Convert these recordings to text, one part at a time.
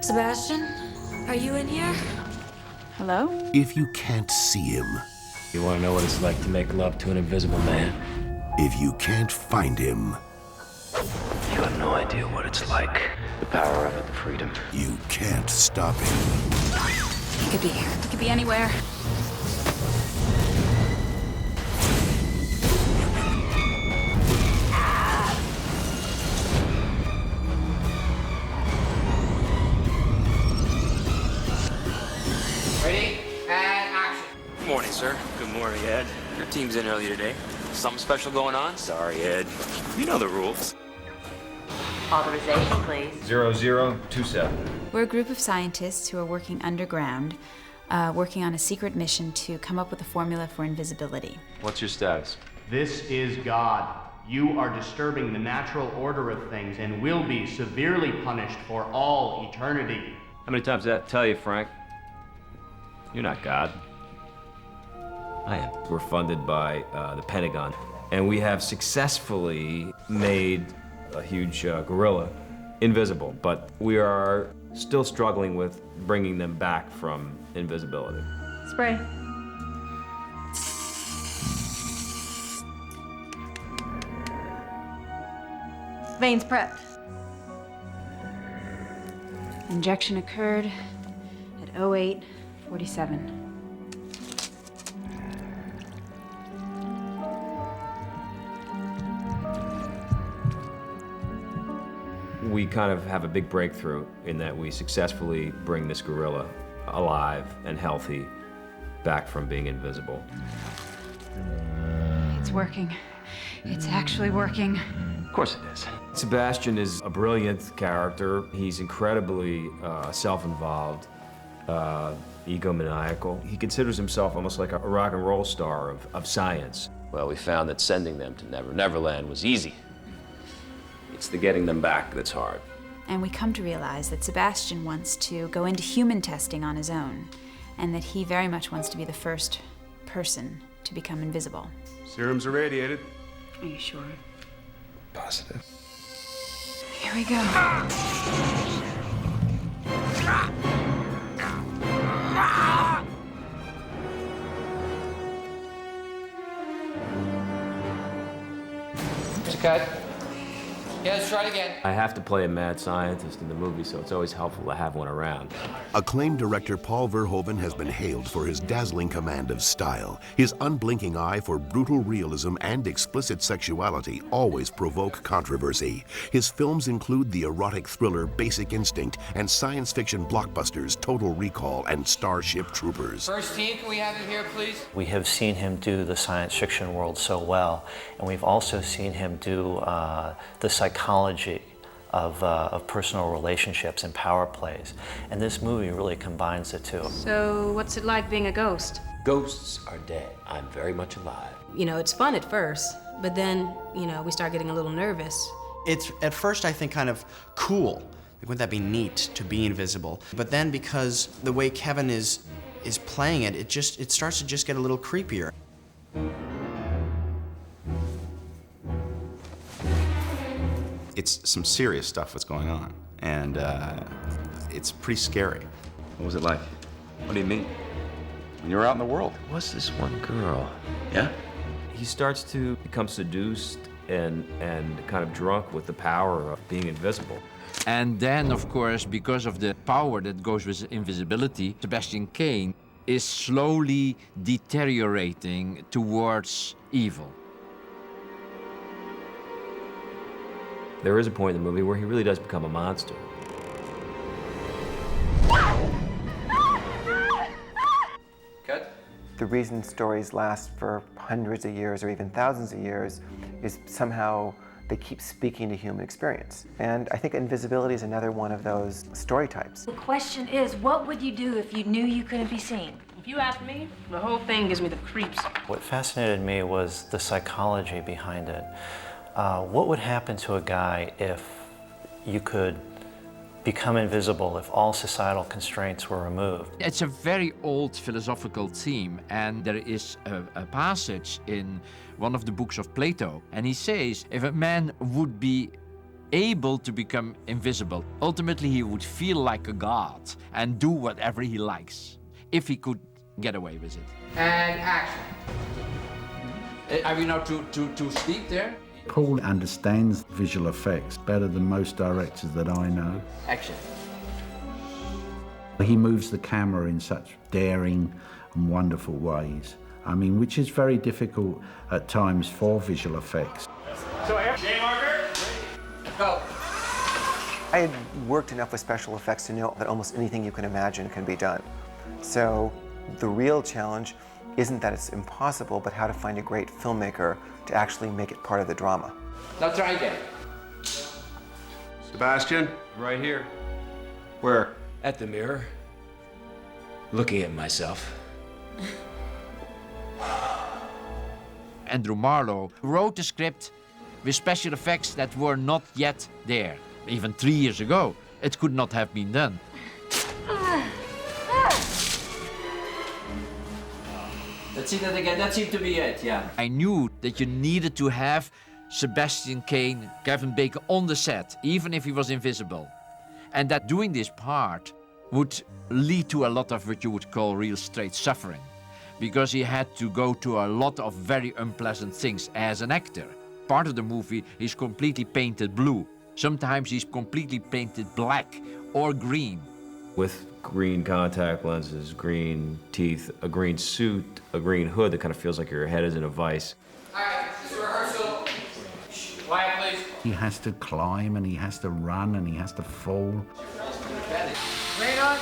Sebastian, are you in here? Hello? If you can't see him, You want to know what it's like to make love to an invisible man? if you can't find him, You have no idea what it's like. The power of it, the freedom. you can't stop him. He could be here. He could be anywhere. Ready? And action. Good morning, sir. Good morning, Ed. Your team's in early today. Something special going on? Sorry, Ed. You know the rules. Authorization, please. 0027. We're a group of scientists who are working underground, working on a secret mission to come up with a formula for invisibility. What's your status? This is God. You are disturbing the natural order of things and will be severely punished for all eternity. How many times did I tell you, Frank? You're not God. I am. We're funded by the Pentagon, and we have successfully made a huge gorilla invisible, but we are still struggling with bringing them back from invisibility. Spray. Veins prepped. Injection occurred at 08:47. We kind of have a big breakthrough in that we successfully bring this gorilla alive and healthy back from being invisible. It's working. It's actually working. Of course it is. Sebastian is a brilliant character. He's incredibly self-involved, egomaniacal. He considers himself almost like a rock and roll star of science. Well, we found that sending them to Never Never Land was easy. It's the getting them back that's hard. And we come to realize that Sebastian wants to go into human testing on his own, and that he very much wants to be the first person to become invisible. Serums are radiated. Are you sure? Positive. Here we go. Cut. Yeah, let's try it again. I have to play a mad scientist in the movie, so it's always helpful to have one around. Acclaimed director Paul Verhoeven has been hailed for his dazzling command of style. His unblinking eye for brutal realism and explicit sexuality always provoke controversy. His films include the erotic thriller Basic Instinct and science fiction blockbusters Total Recall and Starship Troopers. First team, can we have him here, please? We have seen him do the science fiction world so well, and we've also seen him do the psychology of personal relationships and power plays. And this movie really combines the two. So, what's it like being a ghost? Ghosts are dead. I'm very much alive. You know, it's fun at first, but then, you know, we start getting a little nervous. It's, at first, I think, kind of cool. Like, wouldn't that be neat to be invisible? But then, because the way Kevin is playing it, it starts to just get a little creepier. It's some serious stuff what's going on, and it's pretty scary. What was it like? What do you mean? When you were out in the world? What's this one girl? Yeah? He starts to become seduced and kind of drunk with the power of being invisible. And then, of course, because of the power that goes with invisibility, Sebastian Kane is slowly deteriorating towards evil. There is a point in the movie where he really does become a monster. Cut. The reason stories last for hundreds of years or even thousands of years is somehow they keep speaking to human experience. And I think invisibility is another one of those story types. The question is, what would you do if you knew you couldn't be seen? If you ask me, the whole thing gives me the creeps. What fascinated me was the psychology behind it. What would happen to a guy if you could become invisible, if all societal constraints were removed? It's a very old philosophical theme, and there is a passage in one of the books of Plato, and he says, if a man would be able to become invisible. Ultimately, he would feel like a god and do whatever he likes, if he could get away with it. And action. Are we now to speak there? Paul understands visual effects better than most directors that I know. Action. He moves the camera in such daring and wonderful ways. I mean, which is very difficult at times for visual effects. So, J marker. Go. I had worked enough with special effects to know that almost anything you can imagine can be done. So the real challenge isn't that it's impossible, but how to find a great filmmaker to actually make it part of the drama. Now try again. Sebastian? Right here. Where? At the mirror, looking at myself. Andrew Marlowe wrote the script with special effects that were not yet there. Even 3 years ago, it could not have been done. Let's see that again. That seemed to be it, yeah. I knew that you needed to have Sebastian Cain, Kevin Bacon on the set, even if he was invisible. And that doing this part would lead to a lot of what you would call real straight suffering, because he had to go to a lot of very unpleasant things as an actor. Part of the movie is completely painted blue. Sometimes he's completely painted black or green. With green contact lenses, green teeth, a green suit, a green hood that kind of feels like your head is in a vice. All right, this is rehearsal. Quiet, please. He has to climb and he has to run and he has to fall. Rain on.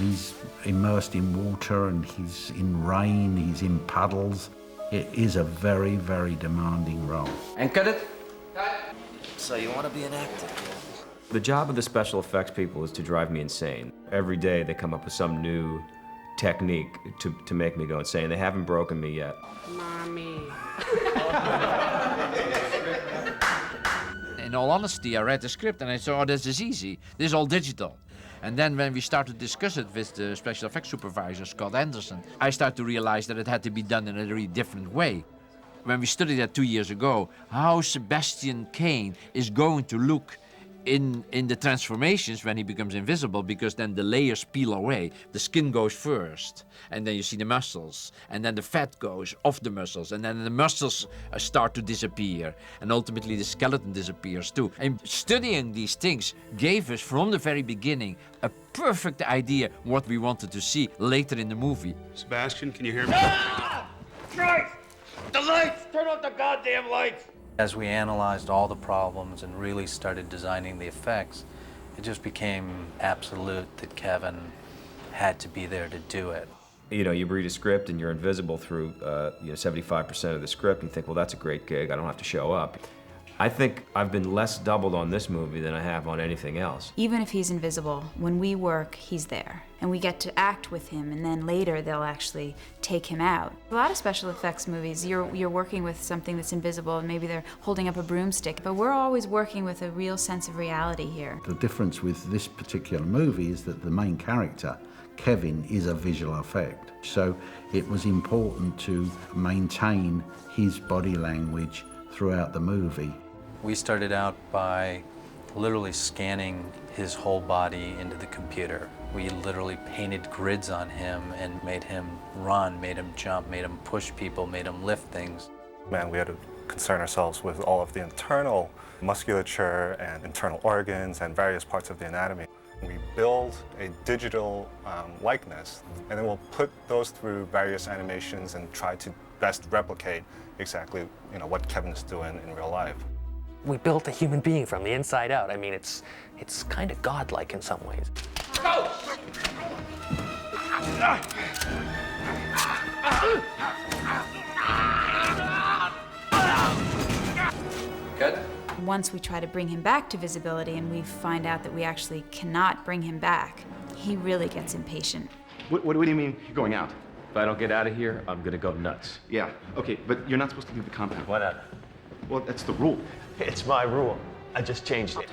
He's immersed in water and he's in rain, he's in puddles. It is a very, very demanding role. And cut it. Cut. So you want to be an actor? The job of the special effects people is to drive me insane. Every day they come up with some new technique to make me go insane. They haven't broken me yet. Mommy. In all honesty, I read the script and I thought, oh, this is easy. This is all digital. And then when we started to discuss it with the special effects supervisor, Scott Anderson, I started to realize that it had to be done in a really different way. When we studied that 2 years ago, how Sebastian Cain is going to look in the transformations when he becomes invisible, because then the layers peel away. The skin goes first, and then you see the muscles, and then the fat goes off the muscles, and then the muscles start to disappear, and ultimately the skeleton disappears too. And studying these things gave us, from the very beginning, a perfect idea what we wanted to see later in the movie. Sebastian, can you hear me? Christ! The lights! Turn off the goddamn lights! As we analyzed all the problems and really started designing the effects, it just became absolute that Kevin had to be there to do it. You know, you read a script and you're invisible through 75% of the script, and you think, well, that's a great gig, I don't have to show up. I think I've been less doubled on this movie than I have on anything else. Even if he's invisible, when we work, he's there. And we get to act with him, and then later they'll actually take him out. A lot of special effects movies, you're working with something that's invisible, and maybe they're holding up a broomstick, but we're always working with a real sense of reality here. The difference with this particular movie is that the main character, Kevin, is a visual effect. So it was important to maintain his body language throughout the movie. We started out by literally scanning his whole body into the computer. We literally painted grids on him and made him run, made him jump, made him push people, made him lift things. And we had to concern ourselves with all of the internal musculature and internal organs and various parts of the anatomy. We build a digital likeness, and then we'll put those through various animations and try to best replicate exactly what Kevin is doing in real life. We built a human being from the inside out. I mean, it's kind of godlike in some ways. Go! Good. Once we try to bring him back to visibility and we find out that we actually cannot bring him back, he really gets impatient. What do you mean you're going out? If I don't get out of here, I'm gonna go nuts. Yeah, okay, but you're not supposed to leave the compound. Why not? Well, that's the rule. It's my rule. I just changed it.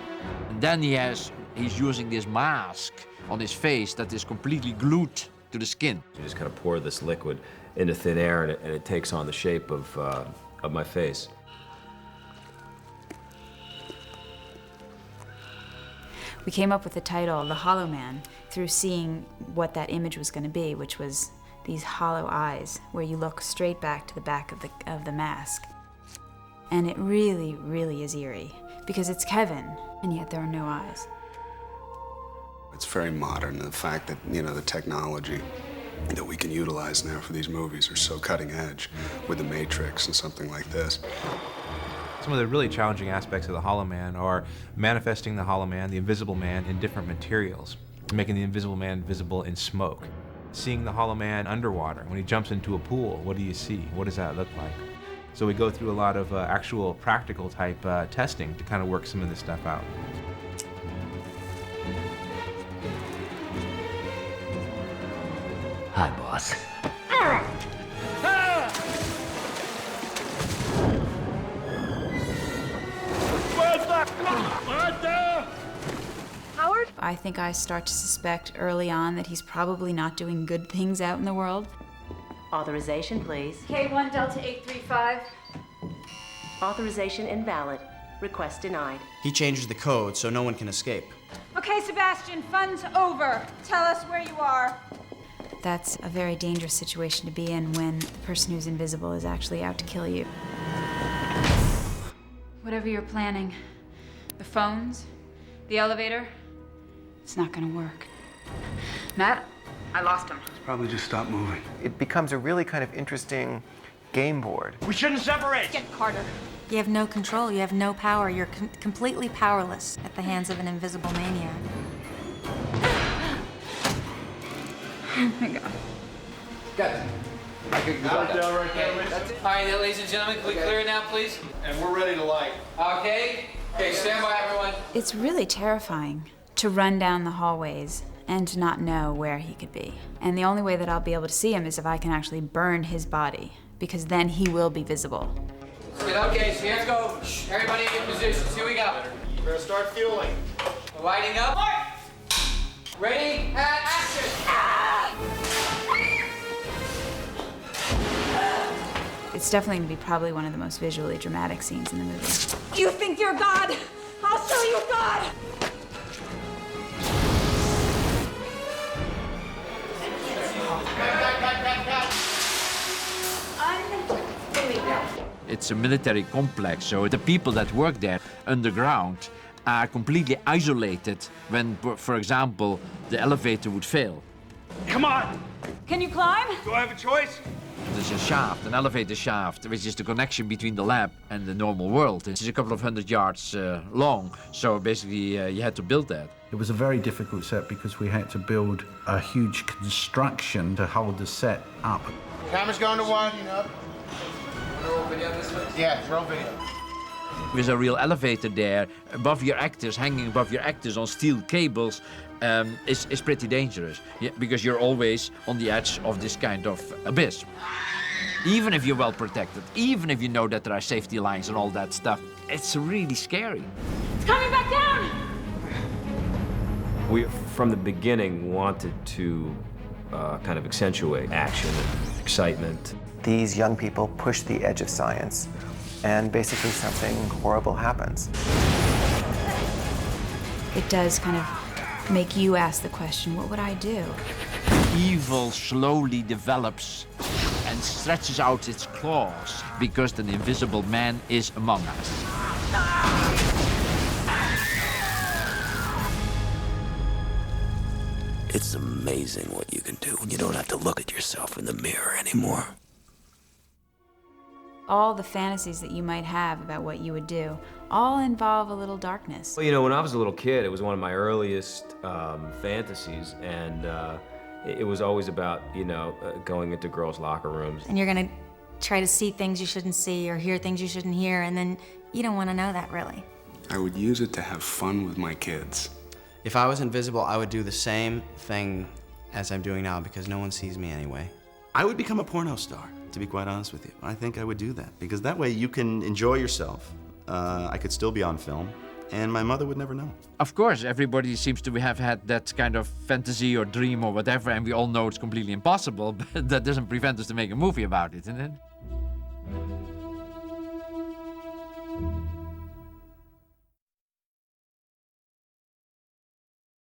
And then he's using this mask on his face that is completely glued to the skin. You just kind of pour this liquid into thin air, and it takes on the shape of my face. We came up with the title, The Hollow Man, through seeing what that image was going to be, which was these hollow eyes, where you look straight back to the back of the mask. And it really, really is eerie, because it's Kevin, and yet there are no eyes. It's very modern, the fact that, you know, the technology that we can utilize now for these movies are so cutting edge with the Matrix and something like this. Some of the really challenging aspects of the Hollow Man are manifesting the Hollow Man, the Invisible Man, in different materials, making the Invisible Man visible in smoke. Seeing the Hollow Man underwater, when he jumps into a pool, what do you see? What does that look like? So we go through a lot of actual practical type testing to kind of work some of this stuff out. Hi, boss. Howard? I think I start to suspect early on that he's probably not doing good things out in the world. Authorization, please. K1 Delta 835. Authorization invalid. Request denied. He changes the code so no one can escape. Okay, Sebastian, fun's over. Tell us where you are. That's a very dangerous situation to be in when the person who's invisible is actually out to kill you. Whatever you're planning, the phones, the elevator, it's not gonna work. Matt, I lost him. Probably just stop moving. It becomes a really kind of interesting game board. We shouldn't separate! Get Carter. You have no control, you have no power. You're completely powerless at the hands of an invisible maniac. Oh my God. Got it. Right there. That's it. All right, ladies and gentlemen, can we clear it now, please? And we're ready to light. Okay. Okay, stand by, everyone. It's really terrifying to run down the hallways and to not know where he could be. And the only way that I'll be able to see him is if I can actually burn his body, because then he will be visible. Okay, so let's go. Everybody in positions. Here we go. We're gonna start fueling. Lighting up. Ready, and action! It's definitely going to be probably one of the most visually dramatic scenes in the movie. You think you're God? I'll show you God! It's a military complex, so the people that work there underground are completely isolated when, for example, the elevator would fail. Come on! Can you climb? Do I have a choice? There's a shaft, an elevator shaft, which is the connection between the lab and the normal world. It's a couple of 100 yards long, so basically you had to build that. It was a very difficult set because we had to build a huge construction to hold the set up. Camera's going to winding up. Roll video this way? Yeah, roll video. There's a real elevator there above your actors, hanging above your actors on steel cables. Is pretty dangerous, because you're always on the edge of this kind of abyss. Even if you're well protected, even if you know that there are safety lines and all that stuff, it's really scary. It's coming back down! We, from the beginning, wanted to kind of accentuate action and excitement. These young people push the edge of science, and basically something horrible happens. It does kind of make you ask the question, what would I do? Evil slowly develops and stretches out its claws because the invisible man is among us. It's amazing what you can do when you don't have to look at yourself in the mirror anymore. All the fantasies that you might have about what you would do all involve a little darkness. Well, you know, when I was a little kid, it was one of my earliest fantasies, and it was always about, you know, going into girls' locker rooms. And you're gonna try to see things you shouldn't see or hear things you shouldn't hear, and then you don't want to know that, really. I would use it to have fun with my kids. If I was invisible, I would do the same thing as I'm doing now because no one sees me anyway. I would become a porno star, to be quite honest with you. I think I would do that because that way you can enjoy yourself. I could still be on film, and my mother would never know. Of course, everybody seems to have had that kind of fantasy or dream or whatever, and we all know it's completely impossible, but that doesn't prevent us to make a movie about it, isn't it?